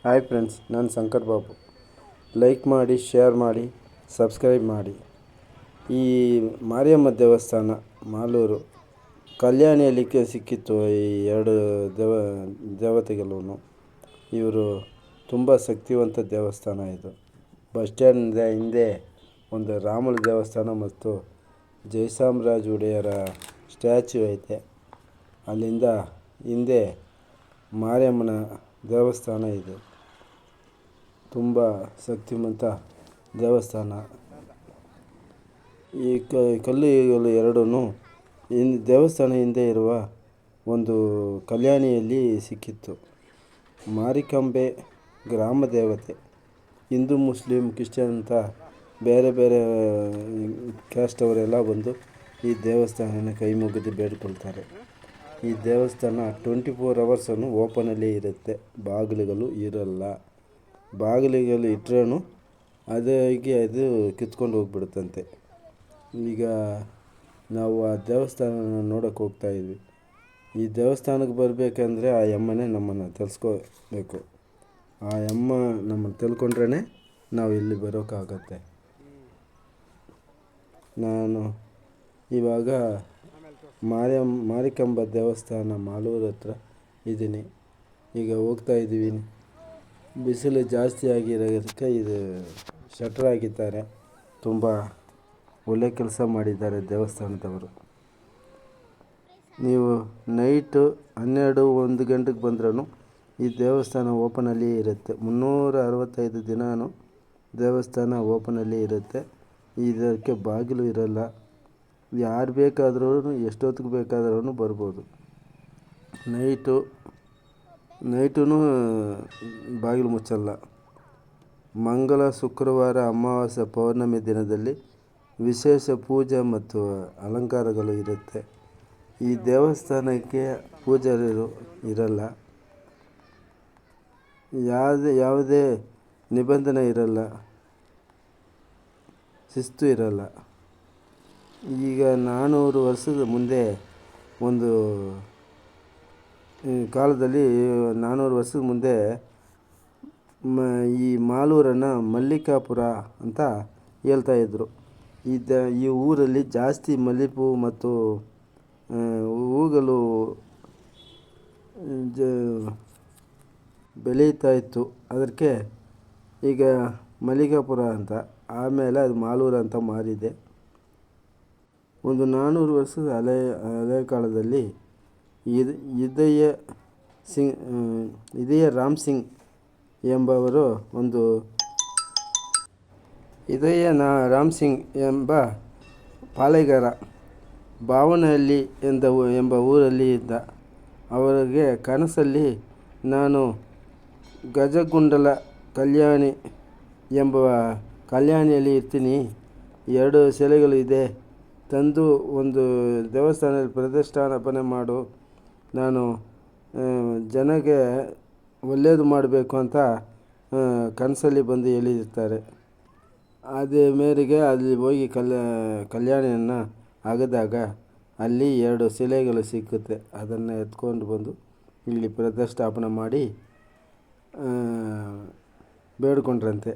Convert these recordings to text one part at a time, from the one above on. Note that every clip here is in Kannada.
ಹಾಯ್ ಫ್ರೆಂಡ್ಸ್, ನಾನು ಶಂಕರ್ ಬಾಬು. ಲೈಕ್ ಮಾಡಿ, ಶೇರ್ ಮಾಡಿ, ಸಬ್ಸ್ಕ್ರೈಬ್ ಮಾಡಿ. ಈ ಮಾರಿಯಮ್ಮ ದೇವಸ್ಥಾನ ಮಾಲೂರು ಕಲ್ಯಾಣಿಯಲ್ಲಿ ಸಿಕ್ಕಿತ್ತು. ಈ ಎರಡು ದೇವತೆಗಳು ಇವರು ತುಂಬ ಶಕ್ತಿವಂತ ದೇವಸ್ಥಾನ. ಇದು ಬಸ್ ಸ್ಟ್ಯಾಂಡ್ ಹಿಂದೆ ಒಂದು ರಾಮನ ದೇವಸ್ಥಾನ ಮತ್ತು ಜಯಚಾಮರಾಜ ಒಡೆಯರ ಸ್ಟ್ಯಾಚ್ಯೂ ಐತೆ. ಅಲ್ಲಿಂದ ಹಿಂದೆ ಮಾರಿಯಮ್ಮನ ದೇವಸ್ಥಾನ ಇದೆ. ತುಂಬ ಶಕ್ತಿವಂತ ದೇವಸ್ಥಾನ. ಈ ಕಲ್ಲುಗಳು ಎರಡೂ ದೇವಸ್ಥಾನ ಹಿಂದೆ ಇರುವ ಒಂದು ಕಲ್ಯಾಣಿಯಲ್ಲಿ ಸಿಕ್ಕಿತ್ತು. ಮಾರಿಕಾಂಬೆ ಗ್ರಾಮ ದೇವತೆ. ಹಿಂದೂ, ಮುಸ್ಲಿಂ, ಕ್ರಿಶ್ಚಿಯನ್ ಅಂತ ಬೇರೆ ಬೇರೆ ಕ್ಯಾಸ್ಟ್ ಅವರೆಲ್ಲ ಬಂದು ಈ ದೇವಸ್ಥಾನನ ಕೈ ಮುಗಿದು ಬೇಡಿಕೊಳ್ತಾರೆ. ಈ ದೇವಸ್ಥಾನ 24 hours ಓಪನಲ್ಲಿ ಇರುತ್ತೆ. ಬಾಗಿಲುಗಳು ಇರಲ್ಲ. ಬಾಗಿಲುಗಳು ಇಟ್ಟರೂ ಅದು ಕಿತ್ಕೊಂಡು ಹೋಗ್ಬಿಡುತ್ತಂತೆ. ಈಗ ನಾವು ಆ ದೇವಸ್ಥಾನ ನೋಡೋಕ್ಕೆ ಹೋಗ್ತಾಯಿದ್ವಿ. ಈ ದೇವಸ್ಥಾನಕ್ಕೆ ಬರಬೇಕಂದ್ರೆ ಆ ಯಮ್ಮನೇ ನಮ್ಮನ್ನು ತರಿಸ್ಕೋಬೇಕು. ಆ ಯಮ್ಮ ನಮ್ಮನ್ನು ತಿಳ್ಕೊಂಡ್ರೇ ನಾವು ಇಲ್ಲಿ ಬರೋಕ್ಕಾಗತ್ತೆ. ನಾನು ಇವಾಗ ಮಾರಿಕಾಂಬಾ ದೇವಸ್ಥಾನ ಮಾಲೂರು ಹತ್ರ ಇದ್ದೀನಿ. ಈಗ ಹೋಗ್ತಾಯಿದ್ದೀವಿ. ಬಿಸಿಲು ಜಾಸ್ತಿ ಆಗಿರೋದಕ್ಕೆ ಇದು ಶಟ್ರ್ ಹಾಕಿದ್ದಾರೆ. ತುಂಬ ಒಳ್ಳೆ ಕೆಲಸ ಮಾಡಿದ್ದಾರೆ ದೇವಸ್ಥಾನದವರು. ನೀವು ನೈಟು 12-1 ಗಂಟೆಗೆ ಬಂದ್ರೂ ಈ ದೇವಸ್ಥಾನ ಓಪನಲ್ಲಿ ಇರುತ್ತೆ. 365 ದಿನವೂ ದೇವಸ್ಥಾನ ಓಪನಲ್ಲಿ ಇರುತ್ತೆ. ಇದಕ್ಕೆ ಬಾಗಿಲು ಇರಲ್ಲ. ಯಾರು ಬೇಕಾದ್ರೂ ಎಷ್ಟೊತ್ತಿಗೆ ಬೇಕಾದ್ರೂ ಬರ್ಬೋದು. ನೈಟೂ ಬಾಗಿಲು ಮುಚ್ಚಲ್ಲ. ಮಂಗಲ, ಶುಕ್ರವಾರ, ಅಮಾವಾಸ್ಯೆ, ಪೌರ್ಣಮಿ ದಿನದಲ್ಲಿ ವಿಶೇಷ ಪೂಜೆ ಮತ್ತು ಅಲಂಕಾರಗಳು ಇರುತ್ತೆ. ಈ ದೇವಸ್ಥಾನಕ್ಕೆ ಪೂಜಾರಿಗಳು ಇರಲ್ಲ. ಯಾವುದೇ ನಿಬಂಧನೆ ಇರಲ್ಲ, ಶಿಸ್ತು ಇರಲ್ಲ. ಈಗ 400 ವರ್ಷದ ಮುಂದೆ ಒಂದು ಕಾಲದಲ್ಲಿ 400 ವರ್ಷದ ಮುಂದೆ ಈ ಮಾಲೂರನ್ನು ಮಲ್ಲಿಕಾಪುರ ಅಂತ ಹೇಳ್ತಾಯಿದ್ರು. ಈ ಊರಲ್ಲಿ ಜಾಸ್ತಿ ಮಲ್ಲಿಪೂ ಮತ್ತು ಹೂಗಳು ಬೆಳೀತಾ ಇತ್ತು. ಅದಕ್ಕೆ ಈಗ ಮಲ್ಲಿಕಾಪುರ ಅಂತ, ಆಮೇಲೆ ಅದು ಮಾಲೂರು ಅಂತ ಮಾರಿದೆ. ಒಂದು 400 ವರ್ಷದ ಹಳೆ ಕಾಲದಲ್ಲಿ ಇದೆಯ ರಾಮ್ ಸಿಂಗ್ ಎಂಬವರು ಎಂಬ ಪಾಳೆಗಾರ ಭಾವನಹಳ್ಳಿ ಎಂಬ ಊರಲ್ಲಿ ಇದ್ದ. ಅವರಿಗೆ ಕನಸಲ್ಲಿ ನಾನು ಗಜಗುಂಡಲ ಕಲ್ಯಾಣಿ ಎಂಬ ಕಲ್ಯಾಣಿಯಲ್ಲಿ ಇರ್ತೀನಿ, 2 ಶಿಲೆಗಳು ಇದೆ, ತಂದು ಒಂದು ದೇವಸ್ಥಾನದಲ್ಲಿ ಪ್ರತಿಷ್ಠಾಪನೆ ಮಾಡು, ನಾನು ಜನಕ್ಕೆ ಒಳ್ಳೆಯದು ಮಾಡಬೇಕು ಅಂತ ಕನಸಲ್ಲಿ ಬಂದು ಹೇಳಿರ್ತಾರೆ. ಅದೇ ಮೇರೆಗೆ ಅಲ್ಲಿ ಹೋಗಿ ಕಲ್ಯಾಣಿಯನ್ನು ಅಗೆದಾಗ ಅಲ್ಲಿ 2 ಶಿಲೆಗಳು ಸಿಕ್ಕುತ್ತೆ. ಅದನ್ನು ಎತ್ಕೊಂಡು ಬಂದು ಇಲ್ಲಿ ಪ್ರತಿಷ್ಠಾಪನೆ ಮಾಡಿ ಬೇಡ್ಕೊಂಡ್ರಂತೆ.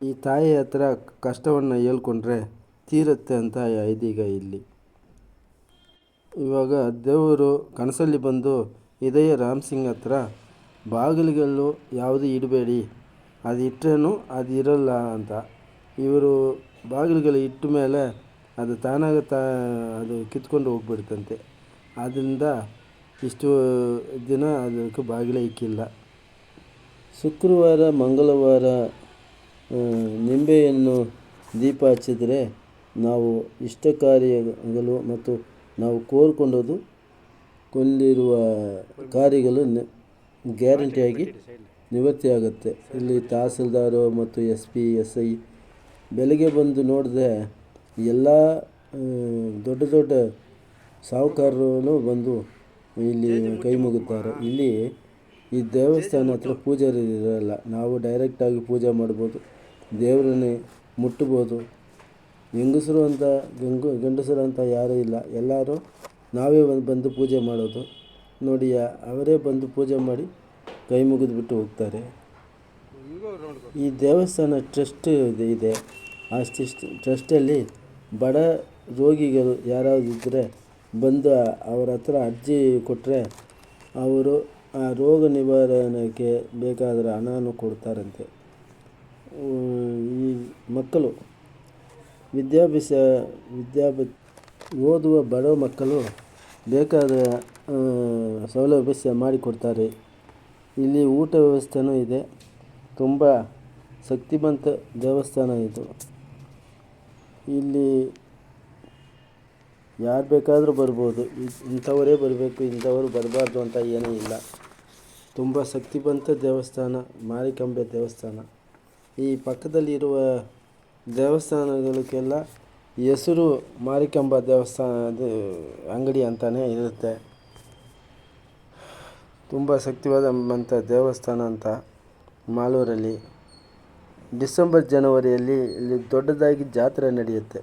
ಈ ತಾಯಿ ಹತ್ರ ಕಷ್ಟವನ್ನು ಹೇಳ್ಕೊಂಡ್ರೆ ತೀರುತ್ತೆ ಅಂತ ಇದೀಗ ಇಲ್ಲಿ. ಇವಾಗ ದೇವರು ಕನಸಲ್ಲಿ ಬಂದು ಇದೆಯ ರಾಮ್ ಸಿಂಗ್ ಹತ್ರ ಬಾಗಿಲುಗಳು ಯಾವುದು ಇಡಬೇಡಿ, ಅದು ಇಟ್ಟರೂ ಅದು ಇರಲ್ಲ ಅಂತ. ಇವರು ಬಾಗಿಲುಗಳು ಇಟ್ಟ ಮೇಲೆ ಅದು ಅದು ಕಿತ್ಕೊಂಡು ಹೋಗ್ಬಿಡ್ತಂತೆ. ಆದ್ದರಿಂದ ಇಷ್ಟು ದಿನ ಅದಕ್ಕೆ ಬಾಗಿಲೇ ಇಕ್ಕಿಲ್ಲ. ಶುಕ್ರವಾರ, ಮಂಗಳವಾರ ನಿಂಬೆಯನ್ನು ದೀಪ ಹಚ್ಚಿದರೆ ನಾವು ಇಷ್ಟ ಕಾರ್ಯಗಳು ಮತ್ತು ನಾವು ಕೊಂಡಿರುವ ಕಾರ್ಯಗಳು ಗ್ಯಾರಂಟಿಯಾಗಿ ನಿವೃತ್ತಿಯಾಗುತ್ತೆ. ಇಲ್ಲಿ ತಹಸೀಲ್ದಾರು ಮತ್ತು SP, SI ಬೆಳಗ್ಗೆ ಬಂದು ನೋಡಿದ್ರೆ ಎಲ್ಲ ದೊಡ್ಡ ದೊಡ್ಡ ಸಾಹುಕಾರರು ಬಂದು ಇಲ್ಲಿ ಕೈ ಮುಗುತ್ತಾರೆ. ಇಲ್ಲಿ ಈ ದೇವಸ್ಥಾನ ಹತ್ರ ಪೂಜಾರಿ ಇರಲ್ಲ. ನಾವು ಡೈರೆಕ್ಟಾಗಿ ಪೂಜೆ ಮಾಡ್ಬೋದು, ದೇವರನ್ನೇ ಮುಟ್ಬೋದು. ಗಂಡಸರು ಅಂತ ಯಾರೂ ಇಲ್ಲ. ಎಲ್ಲರೂ ನಾವೇ ಬಂದು ಪೂಜೆ ಮಾಡೋದು. ನೋಡಿ ಅವರೇ ಬಂದು ಪೂಜೆ ಮಾಡಿ ಕೈ ಮುಗಿದ್ಬಿಟ್ಟು ಹೋಗ್ತಾರೆ. ಈ ದೇವಸ್ಥಾನ ಟ್ರಸ್ಟ್ ಇದೆ. ಆ ಟ್ರಸ್ಟಲ್ಲಿ ಬಡ ರೋಗಿಗಳು ಯಾರಾದ್ರು ಇದ್ದರೆ ಬಂದು ಅವ್ರ ಹತ್ರ ಅರ್ಜಿ ಕೊಟ್ಟರೆ ಅವರು ಆ ರೋಗ ನಿವಾರಣೆಗೆ ಬೇಕಾದರೆ ಹಣನೂ ಕೊಡ್ತಾರಂತೆ. ಈ ಮಕ್ಕಳು ಓದುವ ಬಡ ಮಕ್ಕಳು ಬೇಕಾದ ಸೌಲಭ್ಯ ಮಾಡಿಕೊಡ್ತಾರೆ. ಇಲ್ಲಿ ಊಟ ವ್ಯವಸ್ಥೆನೂ ಇದೆ. ತುಂಬ ಶಕ್ತಿವಂತ ದೇವಸ್ಥಾನ ಇದು. ಇಲ್ಲಿ ಯಾರು ಬೇಕಾದರೂ ಬರ್ಬೋದು. ಇಂಥವರೇ ಬರಬೇಕು, ಇಂಥವರು ಬರಬಾರ್ದು ಅಂತ ಏನೂ ಇಲ್ಲ. ತುಂಬ ಶಕ್ತಿವಂತ ದೇವಸ್ಥಾನ, ಮಾರಿಕಾಂಬೆ ದೇವಸ್ಥಾನ. ಈ ಪಕ್ಕದಲ್ಲಿರುವ ದೇವಸ್ಥಾನಗಳಿಗೆಲ್ಲ ಹೆಸರು ಮಾರಿಕಾಂಬಾ ದೇವಸ್ಥಾನದ ಅಂಗಡಿ ಅಂತಲೇ ಇರುತ್ತೆ. ತುಂಬ ಶಕ್ತಿವಾದಂಥ ದೇವಸ್ಥಾನ ಅಂತ ಮಾಲೂರಲ್ಲಿ. ಡಿಸೆಂಬರ್ ಜನವರಿಯಲ್ಲಿ ಇಲ್ಲಿ ದೊಡ್ಡದಾಗಿ ಜಾತ್ರೆ ನಡೆಯುತ್ತೆ.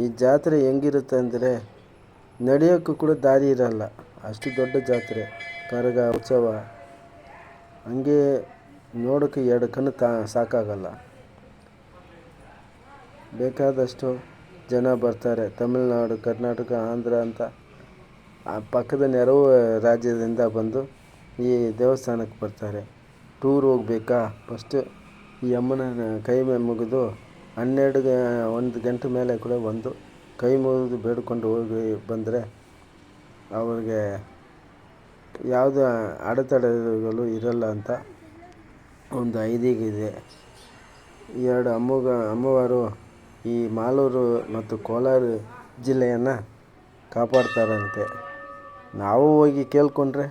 ಈ ಜಾತ್ರೆ ಹೆಂಗಿರುತ್ತೆ ಅಂದರೆ ನಡೆಯೋಕ್ಕೂ ಕೂಡ ದಾರಿ ಇರಲ್ಲ, ಅಷ್ಟು ದೊಡ್ಡ ಜಾತ್ರೆ. ಕರಗ ಉತ್ಸವ ಹಂಗೆ ನೋಡೋಕ್ಕೆ 2 ಕಣ್ಣು ಸಾಕಾಗಲ್ಲ. ಬೇಕಾದಷ್ಟು ಜನ ಬರ್ತಾರೆ. ತಮಿಳುನಾಡು, ಕರ್ನಾಟಕ, ಆಂಧ್ರ ಅಂತ ಆ ಪಕ್ಕದ ನೆರವು ರಾಜ್ಯದಿಂದ ಬಂದು ಈ ದೇವಸ್ಥಾನಕ್ಕೆ ಬರ್ತಾರೆ. ಟೂರ್ ಹೋಗ್ಬೇಕಾ, ಫಸ್ಟು ಈ ಅಮ್ಮನ ಕೈ ಮುಗಿದು 1 ಗಂಟೆ ಮೇಲೆ ಕೂಡ ಬಂದು ಕೈ ಮುಗಿದು ಬೇಡ್ಕೊಂಡು ಹೋಗಿ ಬಂದರೆ ಅವ್ರಿಗೆ ಯಾವುದೇ ಅಡೆತಡೆಗಳು ಇರಲ್ಲ ಅಂತ ಒಂದು ಐದೀಗಿದೆ. 2 ಅಮ್ಮವಾರು ಈ ಮಾಲೂರು ಮತ್ತು ಕೋಲಾರ ಜಿಲ್ಲೆಯನ್ನು ಕಾಪಾಡ್ತಾರಂತೆ. ನಾವು ಹೋಗಿ ಕೇಳ್ಕೊಂಡ್ರೆ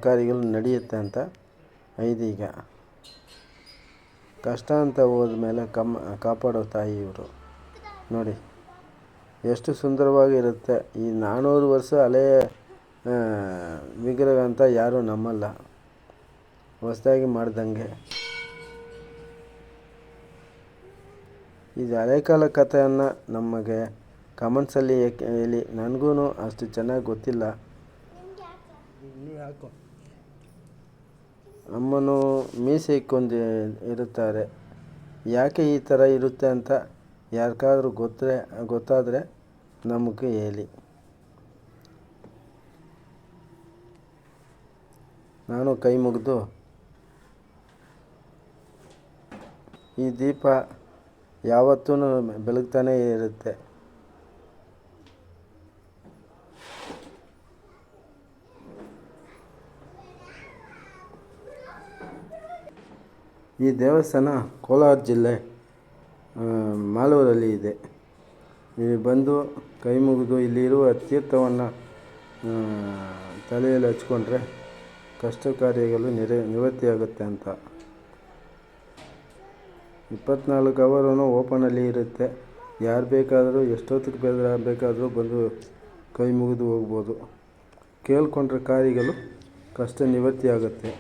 ಕಾರ್ಯಗಳು ನಡೆಯುತ್ತೆ ಅಂತ ಐದೀಗ. ಕಷ್ಟ ಅಂತ ಹೋದ್ಮೇಲೆ ಕಾಪಾಡೋ ತಾಯಿ ಇವರು. ನೋಡಿ ಎಷ್ಟು ಸುಂದರವಾಗಿರುತ್ತೆ. ಈ 400 ವರ್ಷ ಹಳೆಯ ವಿಗ್ರಹ ಅಂತ ಯಾರೂ ನಂಬಲ್ಲ, ಹೊಸದಾಗಿ ಮಾಡ್ದಂಗೆ. ಇದು ಹಳೆ ಕಾಲ ಕಥೆಯನ್ನು ನಮಗೆ ಕಮೆಂಟ್ಸಲ್ಲಿ ಹೇಳಿ. ನನಗೂ ಅಷ್ಟು ಚೆನ್ನಾಗಿ ಗೊತ್ತಿಲ್ಲ. ಅಮ್ಮನು ಮೀಸೆ ಇಕ್ಕೊಂಡು ಇರುತ್ತಾರೆ. ಯಾಕೆ ಈ ಥರ ಇರುತ್ತೆ ಅಂತ ಯಾರಿಗಾದ್ರೂ ಗೊತ್ತಾದರೆ ನಮಗೆ ಹೇಳಿ. ನಾನು ಕೈ ಮುಗಿದು ಈ ದೀಪ ಯಾವತ್ತೂ ಬೆಳಗ್ತಾನೇ ಇರುತ್ತೆ. ಈ ದೇವಸ್ಥಾನ ಕೋಲಾರ ಜಿಲ್ಲೆ ಮಾಲೂರಲ್ಲಿ ಇದೆ. ಇಲ್ಲಿ ಬಂದು ಕೈ ಮುಗಿದು ಇಲ್ಲಿರುವ ತೀರ್ಥವನ್ನು ತಲೆಯಲ್ಲಿ ಹಚ್ಕೊಂಡ್ರೆ ಕಷ್ಟ ಕಾರ್ಯಗಳು ನಿವೃತ್ತಿಯಾಗುತ್ತೆ ಅಂತ. 24 ಅವರೂ ಓಪನಲ್ಲಿ ಇರುತ್ತೆ. ಯಾರು ಬೇಕಾದರೂ ಎಷ್ಟೊತ್ತಿಗೆ ಬೇಕಾದರೂ ಬಂದು ಕೈ ಮುಗಿದು ಹೋಗ್ಬೋದು. ಕೇಳ್ಕೊಂಡ್ರೆ ಕಾರ್ಯಗಳು ಕಷ್ಟ ನಿವೃತ್ತಿಯಾಗುತ್ತೆ.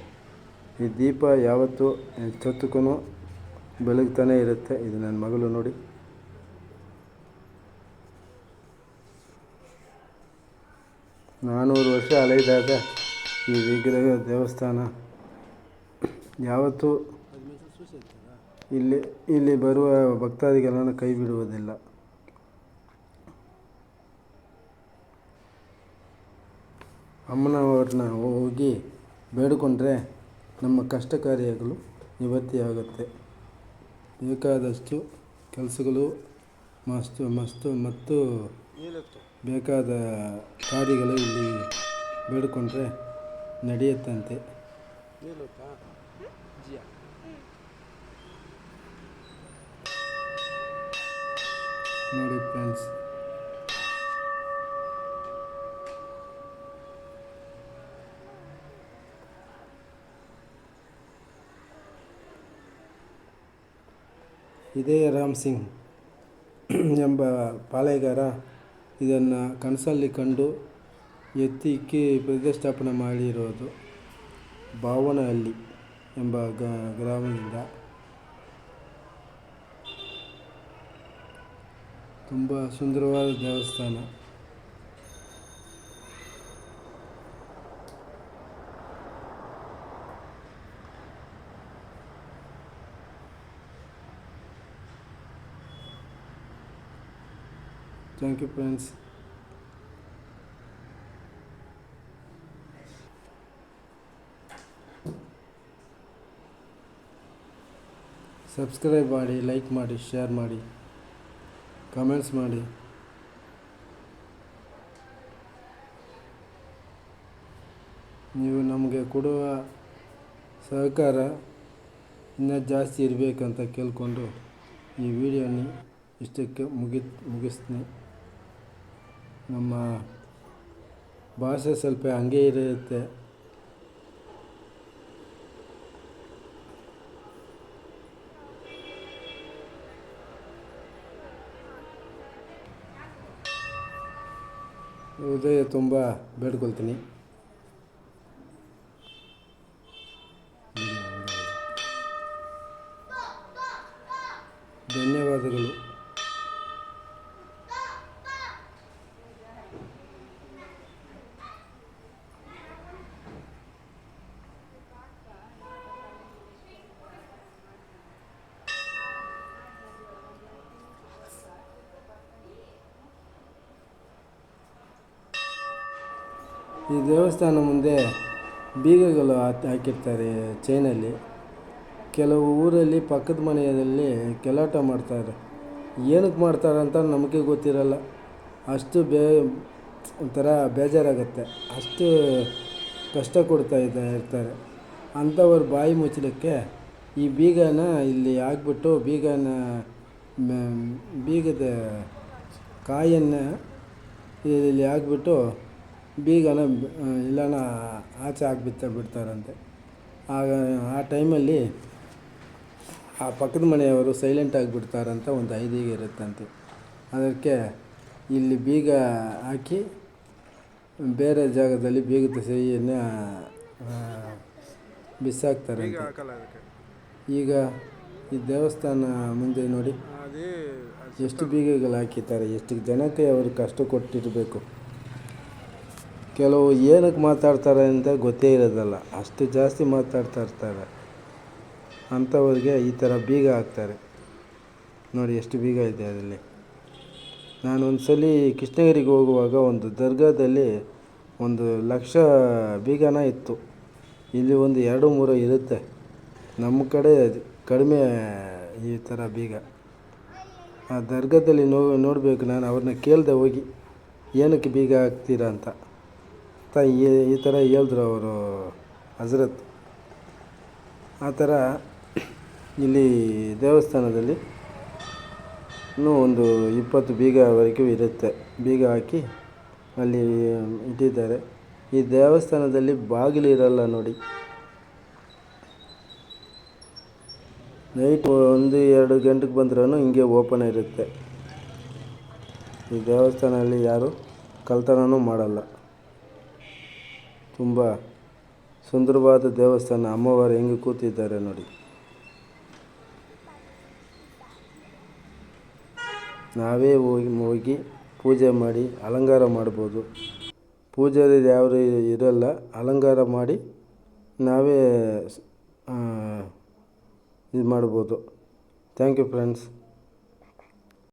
ಈ ದೀಪ ಯಾವತ್ತೂ ಎಷ್ಟೊತ್ತಿಗೂ ಬೆಳಗ್ತಾನೆ ಇರುತ್ತೆ. ಇದು ನನ್ನ ಮಗಳು ನೋಡಿ. ನಾನ್ನೂರು ವರ್ಷ ಹಳೆಯದಾದ ಈ ವಿಗ್ರಹ ದೇವಸ್ಥಾನ ಯಾವತ್ತೂ ಇಲ್ಲಿ ಬರುವ ಭಕ್ತಾದಿಗಳನ್ನು ಕೈ ಬಿಡುವುದಿಲ್ಲ. ಅಮ್ಮನವ್ರನ್ನ ಹೋಗಿ ಬೇಡಿಕೊಂಡ್ರೆ ನಮ್ಮ ಕಷ್ಟ ಕಾರ್ಯಗಳು ನಿವೃತ್ತಿಯಾಗುತ್ತೆ. ಬೇಕಾದಷ್ಟು ಕೆಲಸಗಳು ಮತ್ತು ಬೇಕಾದ ಕಾರ್ಯಗಳು ಇಲ್ಲಿ ಬೇಡಿಕೊಂಡ್ರೆ ನಡೆಯುತ್ತಂತೆ. ನೋಡಿ ಫ್ರೆಂಡ್ಸ್, ಇದೇ ರಾಮ್ ಸಿಂಗ್ ಎಂಬ ಪಾಳೆಗಾರ ಇದನ್ನು ಕನಸಲ್ಲಿ ಕಂಡು ಎತ್ತಿಕ್ಕಿ ಪ್ರತಿಷ್ಠಾಪನೆ ಮಾಡಿರೋದು. ಭಾವನಹಳ್ಳಿ ಎಂಬ ಗ್ರಾಮದಿಂದ. ತುಂಬ ಸುಂದರವಾದ ದೇವಸ್ಥಾನ. Thank you friends. ಸಬ್ಸ್ಕ್ರೈಬ್ ಮಾಡಿ, ಲೈಕ್ ಮಾಡಿ, ಶೇರ್ ಮಾಡಿ, ಕಮೆಂಟ್ಸ್ ಮಾಡಿ. ನೀವು ನಮಗೆ ಕೊಡುವ ಸಹಕಾರ ಇನ್ನೂ ಜಾಸ್ತಿ ಇರಬೇಕಂತ ಕೇಳಿಕೊಂಡು ಈ ವಿಡಿಯೋನ ಇಷ್ಟಕ್ಕೆ ಮುಗಿಸ್ತೀನಿ. ನಮ್ಮ ಭಾಷೆ ಸ್ವಲ್ಪ ಹಂಗೆ ಇರುತ್ತೆ. ಹೃದಯ ತುಂಬ ಬೇಡ್ಕೊಳ್ತೀನಿ. ಧನ್ಯವಾದಗಳು. ಈ ದೇವಸ್ಥಾನ ಮುಂದೆ ಬೀಗಗಳು ಹಾಕಿರ್ತಾರೆ ಚೈನಲ್ಲಿ. ಕೆಲವು ಊರಲ್ಲಿ ಪಕ್ಕದ ಮನೆಯಲ್ಲಿ ಕೆಲಸ ಮಾಡ್ತಾರೆ. ಏನಕ್ಕೆ ಮಾಡ್ತಾರೆ ಅಂತ ನಮಗೆ ಗೊತ್ತಿರಲ್ಲ. ಅಷ್ಟು ಒಂಥರ ಬೇಜಾರಾಗುತ್ತೆ. ಅಷ್ಟು ಕಷ್ಟ ಕೊಡ್ತಾ ಇರ್ತಾರೆ. ಅಂಥವ್ರು ಬಾಯಿ ಮುಚ್ಚಲಿಕ್ಕೆ ಈ ಬೀಗನ ಇಲ್ಲಿ ಹಾಕ್ಬಿಟ್ಟು ಬೀಗದ ಕಾಯನ್ನು ಇಲ್ಲಿ ಹಾಕ್ಬಿಟ್ಟು ಬೀಗನ ಇಲ್ಲನ ಆಚೆ ಬಿಡ್ತಾರಂತೆ. ಆಗ ಆ ಟೈಮಲ್ಲಿ ಆ ಪಕ್ಕದ ಮನೆಯವರು ಸೈಲೆಂಟ್ ಆಗಿಬಿಡ್ತಾರಂತ ಒಂದು ಐದೀಗ ಇರುತ್ತಂತೆ. ಅದಕ್ಕೆ ಇಲ್ಲಿ ಬೀಗ ಹಾಕಿ ಬೇರೆ ಜಾಗದಲ್ಲಿ ಬೀಗದ ಸಹಿಯನ್ನು ಬಿಸಾಕ್ತಾರಂತೆ. ಈಗ ಈ ದೇವಸ್ಥಾನ ಮುಂದೆ ನೋಡಿ ಎಷ್ಟು ಬೀಗಗಳು ಹಾಕಿದ್ದಾರೆ. ಎಷ್ಟು ಜನಕ್ಕೆ ಅವರು ಕಷ್ಟ ಕೊಟ್ಟಿರಬೇಕು. ಕೆಲವು ಏನಕ್ಕೆ ಮಾತಾಡ್ತಾರೆ ಅಂತ ಗೊತ್ತೇ ಇರೋದಲ್ಲ. ಅಷ್ಟು ಜಾಸ್ತಿ ಮಾತಾಡ್ತಾ ಇರ್ತಾರೆ. ಅಂಥವ್ರಿಗೆ ಈ ಥರ ಬೀಗ ಹಾಕ್ತಾರೆ. ನೋಡಿ ಎಷ್ಟು ಬೀಗ ಇದೆ ಅದರಲ್ಲಿ. ನಾನು ಒಂದು ಸಲ ಕೃಷ್ಣಗಿರಿಗೆ ಹೋಗುವಾಗ ಒಂದು ದರ್ಗಾದಲ್ಲಿ 1,00,000 ಬೀಗನ ಇತ್ತು. ಇಲ್ಲಿ ಒಂದು 2-3 ಇರುತ್ತೆ. ನಮ್ಮ ಕಡೆ ಕಡಿಮೆ ಈ ಥರ ಬೀಗ. ಆ ದರ್ಗಾದಲ್ಲಿ ನೋಡಬೇಕು. ನಾನು ಅವ್ರನ್ನ ಕೇಳಿದೆ ಹೋಗಿ, ಏನಕ್ಕೆ ಬೀಗ ಹಾಕ್ತೀರಾ ಅಂತ. ಈ ಥರ ಹೇಳಿದ್ರು ಅವರು ಹಜರತ್. ಆ ಥರ ಇಲ್ಲಿ ದೇವಸ್ಥಾನದಲ್ಲಿ ಇನ್ನೂ ಒಂದು 20 ಬೀಗವರೆಗೂ ಇರುತ್ತೆ. ಬೀಗ ಹಾಕಿ ಅಲ್ಲಿ ಇಟ್ಟಿದ್ದಾರೆ. ಈ ದೇವಸ್ಥಾನದಲ್ಲಿ ಬಾಗಿಲು ಇರಲ್ಲ ನೋಡಿ. ನೈಟ್ 1-2 ಗಂಟೆಗೆ ಬಂದ್ರೂ ಹಿಂಗೆ ಓಪನ್ ಇರುತ್ತೆ. ಈ ದೇವಸ್ಥಾನದಲ್ಲಿ ಯಾರು ಕಳ್ತನನೂ ಮಾಡಲ್ಲ. ತುಂಬ ಸುಂದರವಾದ ದೇವಸ್ಥಾನ. ಅಮ್ಮವಾರು ಹೆಂಗೆ ಕೂತಿದ್ದಾರೆ ನೋಡಿ. ನಾವೇ ಹೋಗಿ ಪೂಜೆ ಮಾಡಿ ಅಲಂಕಾರ ಮಾಡ್ಬೋದು. ಪೂಜಾರಿ ಯಾರು ಇರಲ್ಲ. ಅಲಂಕಾರ ಮಾಡಿ ನಾವೇ ಇದು ಮಾಡ್ಬೋದು. Thank you friends.